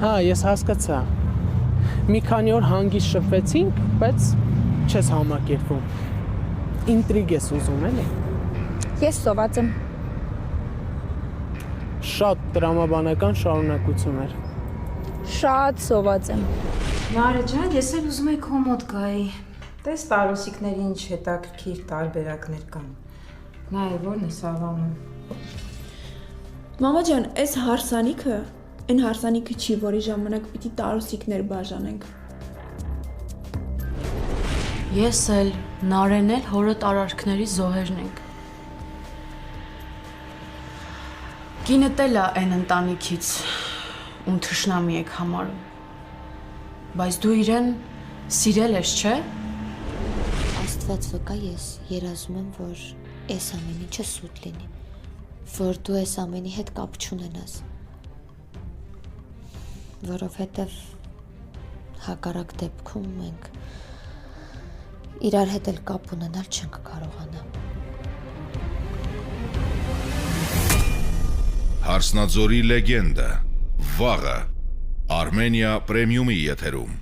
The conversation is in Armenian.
Հա, ես հասկացա։ Մի քանի օր հանգիստ շփվեցինք, բայց չես համակերպվում։ Ինտրիգ ես ուզում, էլի։ Ես սոված եմ։ Շատ տրամաբանական շարունակություն էր։ Շատ սոված եմ։ Նարը ջան, ես էլ ուզում եի քո մոտ գայի։ Տես տարուսիկների ինչ հետաքրքիր տարբերակներ կան։ Նայ, որն է Սավանում։ Մամա ջան, այս հարսանիքը, այն հարսանիքը չի, որի ժամանակ պիտի տարուսիկներ բաժանենք։ Ես էլ, Նարեն էլ հորդ արարքների զոհերն ենք։ Կինդ էլ է այն ընտանիքից, ում թշնամի եք համարում։ Բայց դու իրեն սիրել ես, չէ՞։ Աստված վկա ես երազում եմ, որ այս ամեն ինչը սուտ լինի, որ դու այս ամենի հետ կապ չունենաս, որովհետև հակառակ դեպքում մենք իրար հետ էլ կապ ունենալ չենք կարողանա։ Հարսնաձորի լեգենդը, վաղը, Արմենիա պրեմիումի եթերում։